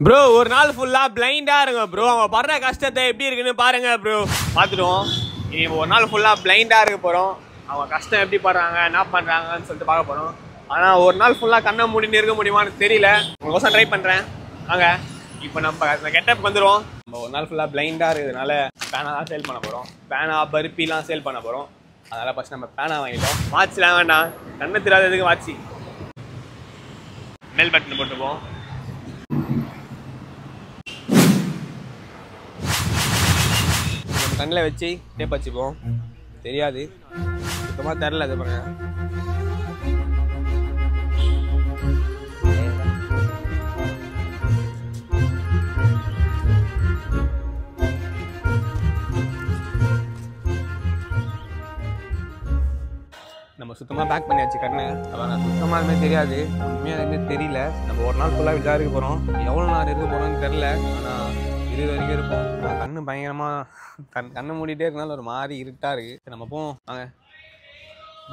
Bro ஒரு நாள் ஃபுல்லா பிளைண்டா இருங்க ப்ரோ. அவங்க படுற கஷ்டத்தை எப்படி இருக்குன்னு பாருங்க ப்ரோ. பார்த்துடுவோம். இனி ஒரு நாள் ஃபுல்லா பிளைண்டா இருக்க போறோம். அவங்க கஷ்டம் எப்படி படுறாங்க, என்ன பண்றாங்கன்னு சொல்லிட்டு பார்க்க போறோம். ஆனா ஒரு நாள் ஃபுல்லா கண்ணை மூடிட்டு இருக்க முடியுமான்னு தெரியல. உங்களுக்கோசம் ட்ரை பண்றேன். வாங்க இப்போ நம்ம அந்த கெட்டப் வந்துடும். நம்ம ஒரு நாள் ஃபுல்லா பிளைண்டா இருக்கிறதுனால பேனா தான் சேல் பண்ண போறோம். பேனா பருப்பிலாம் சேல் பண்ண போறோம். அதனால ஃபர்ஸ்ட் நம்ம பேனா வாங்கிட்டோம். வாட்ச்லாம் வேண்டாம், கண்ணு தெரியாததுக்கு வாட்சி. பெல் பட்டன் போட்டுப்போம். கண்ணில் வச்சு டேப் வச்சுப்போம். தெரியாது, சுத்தமாக தெரில. அது பாருங்க, நம்ம சுத்தமாக பேக் பண்ணியாச்சு கண்ணை. அதான் சுத்தமாக அதுமாதிரி தெரியாது, உண்மையாக அதுமாதிரி தெரியல. நம்ம ஒரு நாள் ஃபுல்லாக இதாக இருக்க போகிறோம். எவ்வளோ நாள் இருக்க போகிறோம்னு தெரில. ஆனால் இது வரைக்கும் இருப்போம். கண்ணு பயங்கரமாக கண்ணை மூடிட்டே இருக்கனால ஒரு மாதிரி இருட்டாக இருக்குது. நம்ம போவோம். வாங்க.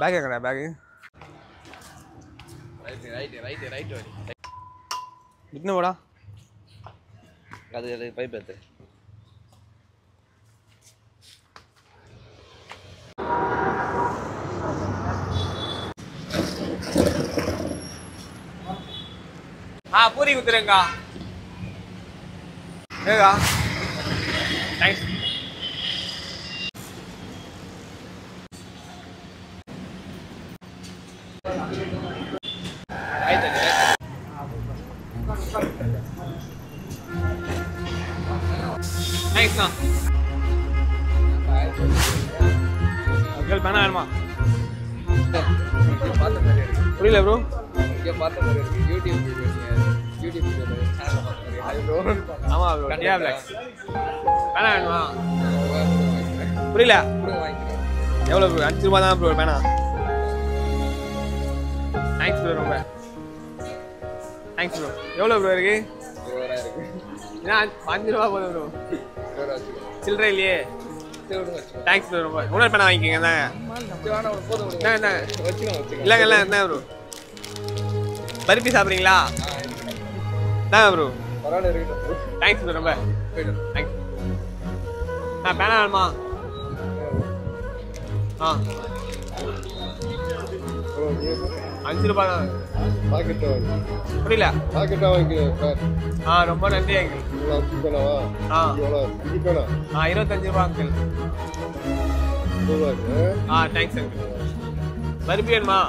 பேக் எங்கடா பேகு? ரைட்டு இட்னு போடா. அது பைப் எடுத்து பூரி குத்துறேங்கா. ஏகா தேங்க்ஸ். தேங்க்ஸ்ண்ணா. பேனா வேணுமா? புரியல ப்ரோ. பார்த்த மாதிரி இருக்கு. யூடியூப் ஆமா ப்ரோ. பேனா வேணுமா? புரியல. எவ்வளோ ப்ரோ? 5 ரூபா தான் ப்ரோ பேனா. தேங்க்ஸ் ப்ரோ, ரொம்ப தேங்க்ஸ் ப்ரோ. எவ்வளோ ப்ரோ இருக்கு? ஏன்னா 5 ரூபா போதும் ப்ரோ. சில்லறை இல்லையே. தேங்க்ஸ் ப்ரோ, ரொம்ப. இன்னொரு பேனா வாங்கிக்கோங்க. இல்லைங்க இல்லை என்ன ப்ரோ, பருப்பி சாப்பிட்றீங்களா? தாங்க ப்ரோ. தேங்க்ஸ் ப்ரோ, ரொம்ப தேங்க்ஸ். பேனா வேணுமா? 5 ரூபா தான். புரியல. ரொம்ப நன்றி அங்கிள். 25 ரூபா அங்கிள். Thanks uncle. பருப்பி வேணுமா?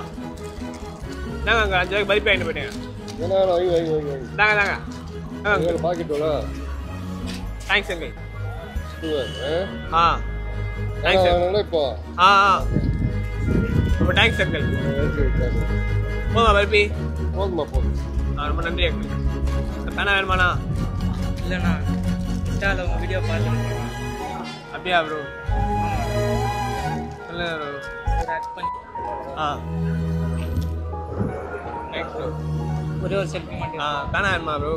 தாங்க அங்கே 5 ரூபாய்க்கு பருப்பி வாங்கிட்டு போயிட்டேன். தாங்க தேங்க்ஸ் அங்கிள். தேங்க்ஸ் ரொம்ப தேங்க்ஸ் அங்கிள். போதுமா பருப்பி? ரொம்ப நன்றி அங்கிள். பேனா வேணுமாண்ணா? இல்லைண்ணா, இன்ஸ்டாவில் உங்கள் வீடியோ பார்த்துருக்கேன். அப்படியா ப்ரோ? இல்லை ப்ரோ. ஆட் பண்ணி தேங்க்ஸ் ப்ரோ. ஒரே ஒரு செல்ஃபி மட்டும். பேனா வேணுமா ப்ரோ?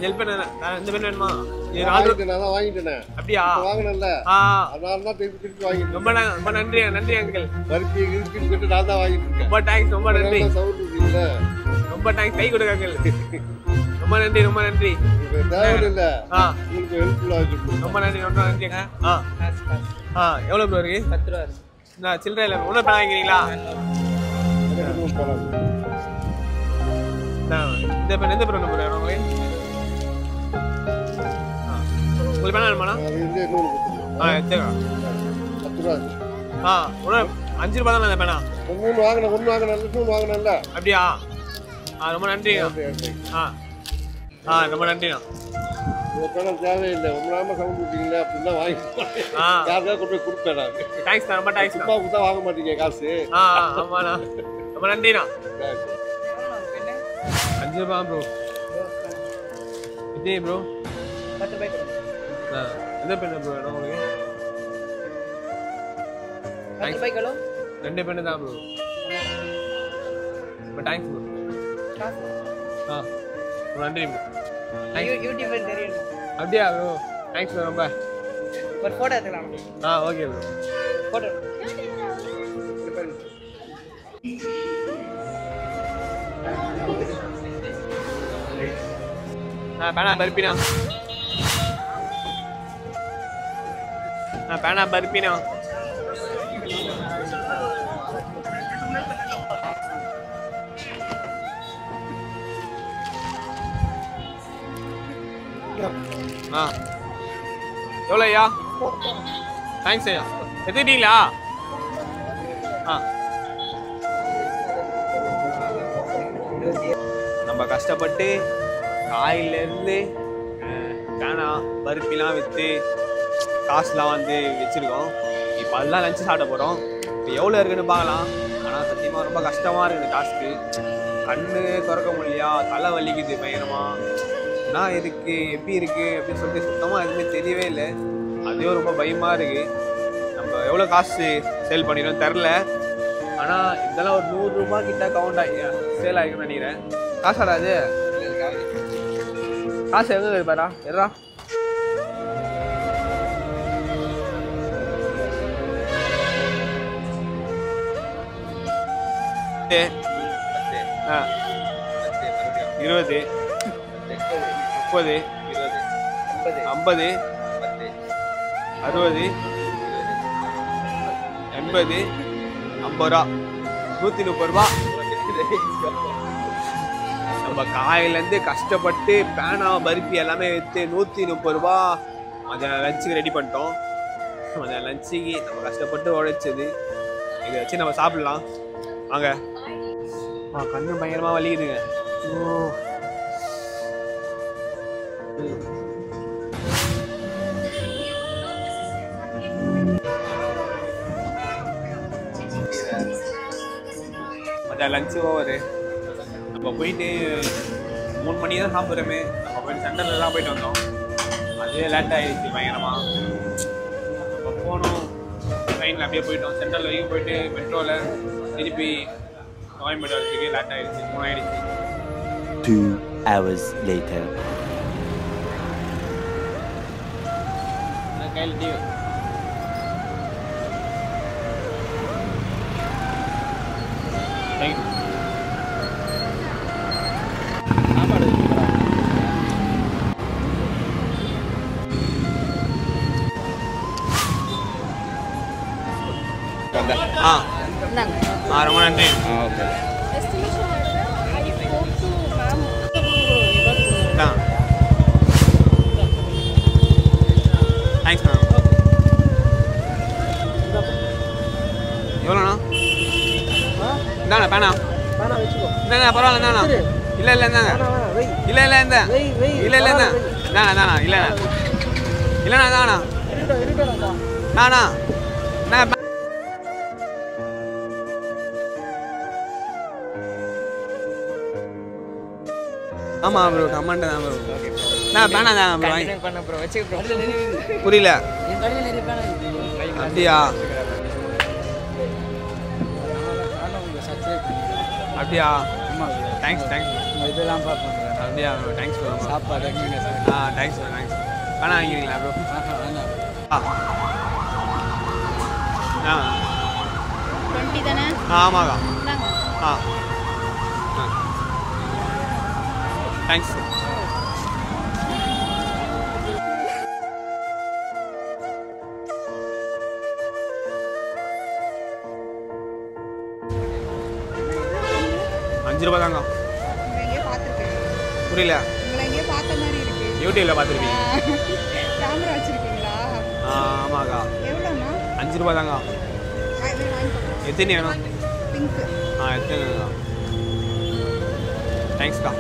ஹெல்ப் பண்ண. இந்த பெண் வேணுமா? வாங்கிட்டேன். அப்படியா? வாங்கினேன்ல, அதனால தான் திருப்பி வாங்கிட்டேன். ரொம்ப நன்றி அங்கிள். பருப்பி இருக்கு நான் தான் வாங்கிட்டு இருக்கேன். ரொம்ப தேங்க்ஸ், ரொம்ப நன்றி. சவுண்ட் இருக்குல்ல, ரொம்ப தேங்க்ஸ். கை கொடுங்க அங்கிள். ரொம்ப நன்றி. தேவையில்லை, உங்களுக்கு ஹெல்ப்ஃபுல்லா இருக்கு. ரொம்ப நன்றி அங்கிள். எவ்வளோ ப்ரோ இருக்கு? 10 ரூபா இருக்கு. நான் சில்லறை இல்லை. இன்னொரு பேனா வாங்கிக்கிறீங்களா? இந்த பேன் எந்த பேர் நம்பர் வேணும் உங்களுக்கு? உங்களுக்கு பேனா வேணுமாண்ணா? எடுத்துக்கா. 10 ரூபா. ஒரு 5 ரூபா தானே அந்த பேனா? ஒன்று வாங்கினேன்ல. அப்படியா? ரொம்ப நன்றி. ரொம்ப நன்றிண்ணா. பேனா தேவையில்லை. உங்களாம சவுண்ட் விட்டீங்களே அப்படின்னா வாங்கி யாருக்காக கொண்டு போய் கொடுப்பேன் நான். தேங்க்ஸ் தான், ரொம்ப தேங்க்ஸ். சும்மா கொடுத்தா வாங்க மாட்டீங்க காசு. ஆமாண்ணா, ரொம்ப நன்றிண்ணா. 5 ரூபா ப்ரோ. இதே ப்ரோ 10 ரூபாய்க்கு. எந்த பெண்ணு ப்ரோ வேணும் உங்களுக்கு? 10 ரூபாய்க்கு 2 பெண்ணு தான் ப்ரோ. ரொம்ப தேங்க்ஸ் ப்ரோ. ரொம்ப நன்றி ப்ரோ. யூடியூப் தெரியும். அப்படியா ப்ரோ? தேங்க்ஸ் ப்ரோ, ரொம்ப. ஒரு ஃபோட்டோ எடுத்துக்கலாம். Okay bro. ஃபோட்டோ பேனா பருப்பினா பேனா பருப்பினா எவ்வளோ ஐயா? தேங்க்ஸ் ஐயா. எடுத்துக்கிட்டீங்களா? நம்ம கஷ்டப்பட்டு காயிலேருந்து பேனா பருப்பிலாம் விற்று காசுலாம் வந்து வச்சுருக்கோம். இப்போ அதெல்லாம் லஞ்சு சாப்பிட போகிறோம். இப்போ எவ்வளோ இருக்குன்னு பார்க்கலாம். ஆனால் சத்தியமாக ரொம்ப கஷ்டமாக இருக்குது இந்த டாஸ்க்கு. கண்ணு திறக்க முடியலையா, தலை வலிக்குது பயங்கரமாக. நான் எதுக்கு எப்படி இருக்குது அப்படின்னு சொல்லிட்டு சுத்தமாக எதுவுமே தெரியவே இல்லை. அதுவே ரொம்ப பயமாக இருக்குது. நம்ம எவ்வளோ காசு சேல் பண்ணிடுறோம் தெரில. ஆனால் இதெல்லாம் ஒரு 100 ரூபா கிட்ட கவுண்ட் ஆகி சேல் ஆகிருக்குன்னு நினைக்கிறேன். காசாடா அது? காசு எங்கே இருப்பாரா? எறா $10, 20, 30, 50, 60, 80, 50 ரூபா, 130 ரூபா. நம்ம காயிலேருந்து கஷ்டப்பட்டு பேனா பருப்பி எல்லாமே விற்று 130 ரூபா மதியானம் லஞ்சுக்கு ரெடி பண்ணிட்டோம். மதியானம் லஞ்சுக்கு நம்ம கஷ்டப்பட்டு உழைச்சது. இதை வச்சு நம்ம சாப்பிட்லாம் வாங்க. கண்ணு பயங்கரமாக வலிக்குதுங்க. மதியம் லஞ்சு ஓவரு. நம்ம போயிட்டு 3 மணி தான் சாப்பிட்றோமே. நம்ம போயிட்டு சென்டர்லாம் போயிட்டு வந்தோம். அதே லேட் ஆகிடுச்சு பயங்கரமாக. நம்ம போனோம் ட்ரெயினில் அப்படியே போயிட்டோம். சென்ட்ரல் வரைக்கும் போயிட்டு மெட்ரோவில் திருப்பி கோயம்பேடு வரதுக்கு லேட் ஆகிடுச்சு. 3 ஆகிடுச்சு. 2 hours later. கையில் டிவி தேங்க்யூ. ரொம்ப நன்றி. Okay thanks ma'am. எவ்வளோண்ணா? இந்தாண்ணா பேனா. இந்தாண்ணா பரவாயில்ல இந்தாண்ணா. இல்லை இந்தாங்க. இல்லை இந்த இந்தாண்ணா இந்தாண்ணா இல்லைண்ணா இந்தாண்ணா நானா நான் ஆமாம் ப்ரோ கமெண்ட் தான் ப்ரோ. நான் பேனா தான் ப்ரோ புரியல. அப்படியா அப்படியா? தேங்க்ஸ் இதெல்லாம் பார்ப்போம். அப்படியா ப்ரோ? Thanks bro. சாப்பாடு தேங்க்ஸ் ப்ரோ. தேங்க்ஸ். பேனா வாங்கிக்கிறீங்களா ப்ரோ? ஆ 20 தானே? ஆமாக்கா. தேங்க்ஸ். ₹5 தாங்க. புரியல. யூடியூப்ல பார்த்துருப்பீங்க. கேமரா வச்சிருக்கீங்களா? ஆமாக்கா. எவ்வளோண்ணா? ₹5 தாங்க. எத்தனை வேணும்? பிங்க். எத்தனை? தேங்க்ஸ்க்கா.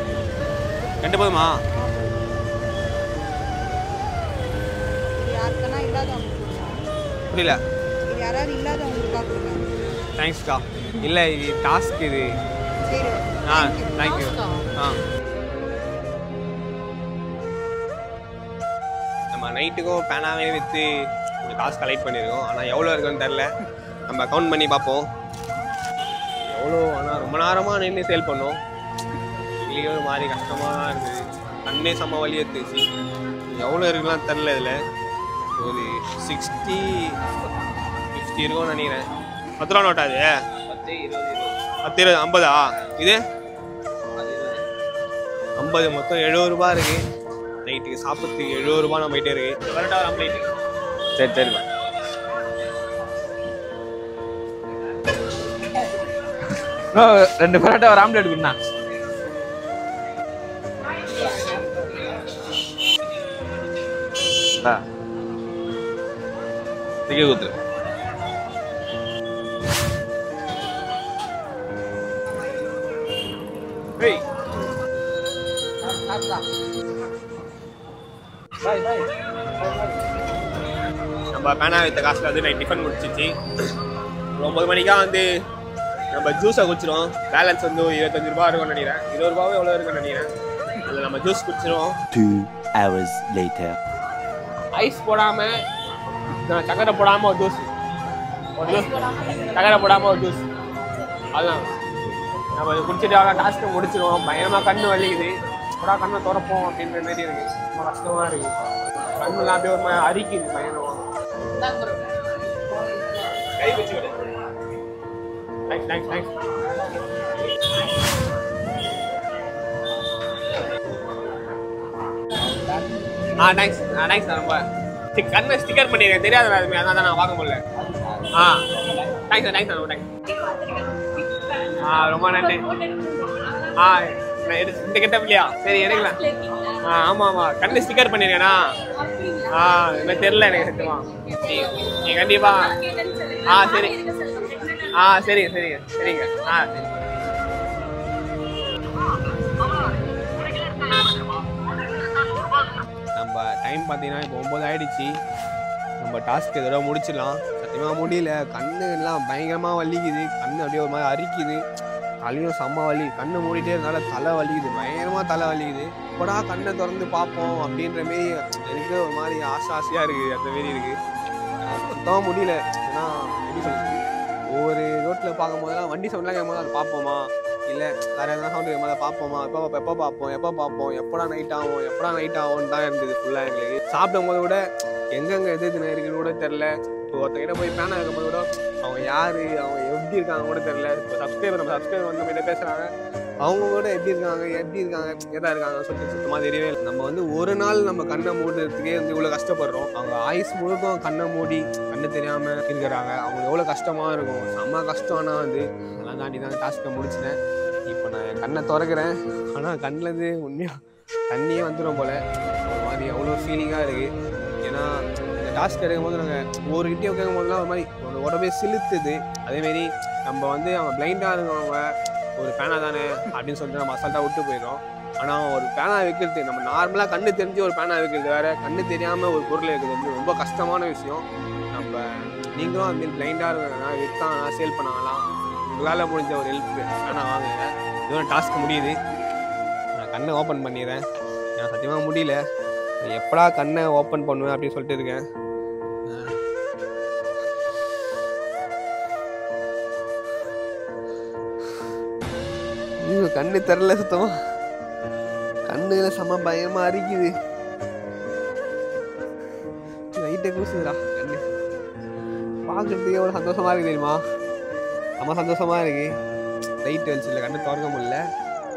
2 போதுமா? யாருக்கனா இல்லாதவங்க புரியல. யாராவது இல்லாதவங்களுக்கா கொடுங்க. தேங்க்ஸ்க்கா. இல்லை இது டாஸ்க் இது. சரி. தேங்க்யூ. நம்ம நைட்டுக்கும் பேனாவே விற்று கொஞ்சம் காசு கலெக்ட் பண்ணியிருக்கோம். ஆனால் எவ்வளோ இருக்குன்னு தெரில. நம்ம கவுண்ட் பண்ணி பார்ப்போம் எவ்வளோ. ஆனால் ரொம்ப நேரமாக நின்று சேல் பண்ணோம். எங்களுக்கே ஒரு மாதிரி கஷ்டமாக இருக்குது. கண்ணே செம்ம வலி எடுத்துச்சு. எவ்வளோ இருக்குலாம் தெரில. இதில் ஒரு 60 50 இருக்கும்னு நினைக்கிறேன். 10 ரூபா நோட்டா அது? 10 20 50 இது 50 மொத்தம் 70 ரூபா இருக்குது. நைட்டுக்கு சாப்பிட்றதுக்கு 70 ரூபா நம்ம போயிட்டே இருக்கு. வரட்டா ஒரு ஆம்லேட். சரி சரிம்மா. ரெண்டு பரோட்டா ஒரு ஆம்லேட் கொடுண்ணா. திக்க குத்துரு. நம்ம பேனா வைத்த காசுல வந்து நைட் டிஃபன் முடிச்சிச்சு. 9 மணிக்கா வந்து நம்ம ஜூஸை குடிச்சிடும். பேலன்ஸ் வந்து 25 ரூபா இருக்கும்னு நினைக்கிறேன். 20 ரூபாவே எவ்வளோ இருக்குன்னு நினைக்கிறேன். அதில் நம்ம ஜூஸ் குடிச்சிடும். 2 hours later. ஐஸ் போடாமல் சக்கரை போடாமல் ஒரு ஜூஸ், சக்கரை போடாமல் ஒரு ஜூஸ். அதுதான் நம்ம குடிச்சிட்டு டாஸ்க்கு முடிச்சிடும். பயங்கரமாக கண்ணு வலிக்குது. கூட கண்ணை திறப்போம் அப்படின்ற மாதிரி இருக்கு. ரொம்ப கஷ்டமாக இருக்குது. கண்ணுலாம் அப்படியே ஒரு மாதிரி அரிக்குது பயங்கரமாக. கை வச்சு விடு. Thanks thanks thanks. Thanks thanks. ரொம்ப கண்ணை ஸ்டிக்கர் பண்ணியிருக்கேன். தெரியாதுண்ணா அதுமே, அதனால தான் நான் வாங்க முடியல. தேங்க்ஸ் தேங்க்ஸ் ரொம்ப தேங்க்ஸ். ரொம்ப நன்றி. இந்த கெட்டப் இல்லையா? சரி எடுக்கலாம். ஆமாம் ஆமாம், கண்ணு ஸ்டிக்கர் பண்ணியிருக்கேண்ணா. இது தெரில எனக்கு சத்தியமா. நீ கண்டிப்பா சரி சரிங்க சரிங்க சரிங்க. சரி. நம்ம டைம் பார்த்தீங்கன்னா இப்போ 9 ஆயிடுச்சு. நம்ம டாஸ்க் இதோட முடிச்சிடலாம். சத்தியமாக முடியல. கண்ணு எல்லாம் பயங்கரமாக வலிக்குது. கண்ணு அப்படியே ஒரு மாதிரி அரிக்குது. தலையும் செம்ம வலி. கண்ணு மூடிட்டே இருந்தால தலை வலிக்குது. பயங்கரமாக தலை வலிக்குது. இப்போடா கண்ணை திறந்து பார்ப்போம் அப்படின்ற மாரி எனக்கு ஒரு மாதிரி ஆசையாக இருக்குது. அந்த மாரி இருக்குது. சுத்தமாக முடியல. ஏன்னா எப்படி சொல்லுது, ஒவ்வொரு ரோட்டில் பார்க்கும்போதெல்லாம் வண்டி சவுண்ட்லாம் கேட்கும்போது அதை பார்ப்போமா, இல்லை வேறு எதனா சவுண்டு கேட்கும்போது அதை பார்ப்போமா, எப்போ பார்ப்போம் எப்படா நைட் ஆகும்னு தான் இருந்தது ஃபுல்லாக எங்களுக்கு. சாப்பிடும் போது கூட எங்கெங்கே எது இருக்குன்னு கூட தெரில. இப்போ ஒருத்தங்கிட்ட போய் பேனா இருக்கும்போது கூட அவங்க யார், அவங்க எப்படி இருக்காங்க கூட தெரில. இப்போ சப்ஸ்கிரைபர் வந்து நம்மகிட்ட பேசுகிறாங்க, அவங்க கூட எப்படி இருக்காங்க எதா இருக்காங்கன்னு சொல்லிட்டு சுத்தமாக தெரியவே இல்லை. நம்ம வந்து ஒரு நாள் நம்ம கண்ணை மூடுறதுக்கே வந்து இவ்வளோ கஷ்டப்படுறோம். அவங்க ஆயுஸ் முழுக்கும் கண்ணை மூடி கண்ணு தெரியாமல் இருக்கிறாங்க. அவங்க எவ்வளோ கஷ்டமாக இருக்கும். செம்ம கஷ்டம்னா வந்து அதெல்லாம் தாண்டி தான் டாஸ்க்கை முடிச்சிட்டேன். இப்போ நான் என் கண்ணை திறக்கிறேன். ஆனால் கண்ணிலேருந்து உண்மையாக தண்ணியே வந்துடும் போல். ஒரு மாதிரி அவ்வளோ ஃபீலிங்காக இருக்குது. ஏன்னா இந்த டாஸ்க் எடுக்கும்போது நாங்கள் ஒரு கிட்டே கேட்கும் போதுலாம் ஒரு மாதிரி உடம்பே சிலுத்துது. அதேமாரி நம்ம வந்து அவங்க பிளைண்டாக இருக்கவங்க ஒரு பேனா தானே அப்படின்னு சொல்லிட்டு நம்ம அசால்ட்டாக விட்டு போயிடும். ஆனால் ஒரு பேனா வைக்கிறது, நம்ம நார்மலாக கண்ணு தெரிஞ்சு ஒரு பேனா வைக்கிறது வேறு, கண்ணு தெரியாமல் ஒரு பொருளை வைக்கிறது வந்து ரொம்ப கஷ்டமான விஷயம். நம்ம நீங்களும் அதுமாரி பிளைண்டாக இருக்கிறதுனா விற்காங்கன்னா சேல் பண்ணாங்களாம், உங்களால் முடிஞ்ச ஒரு ஹெல்ப் பேனா வாங்குங்க. இதுவும் டாஸ்க் முடியுது. நான் கண்ணை ஓப்பன் பண்ணிடுறேன். நான் சத்தியமாக முடியல. எப்படா கண்ணை ஓப்பன் பண்ணுவேன் அப்படின்னு சொல்லிட்டு இருக்கேன். கண்ணு தெரியல சுத்தமா. கண்ணுல செம்ம பயமா அரிக்குது. லைட்டை கூசுதுடா கண்ணு. பார்க்கறதுக்கு எவ்வளோ சந்தோஷமா இருக்கு தெரியுமா? செம்ம சந்தோஷமா இருக்கு. லைட் வெளிச்சில்ல கண்ணு திறக்க முடியல.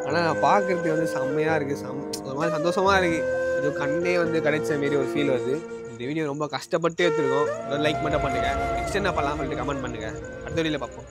ஆனால் நான் பார்க்கறதுக்கு வந்து செம்மையாக இருக்குது. ஒரு மாதிரி சந்தோஷமாக இருக்குது. இது கண்ணே வந்து கிடைச்ச மாரி ஒரு ஃபீல் வருது. இந்த வீடியோ ரொம்ப கஷ்டப்பட்டு எடுத்துருக்கோம். ஒரு லைக் மட்டும் பண்ணுங்கள். நெக்ஸ்ட் என்ன பண்ணலாம்னு சொல்லிட்டு கமெண்ட் பண்ணுங்கள். அடுத்த வீடியோவில் பார்ப்போம்.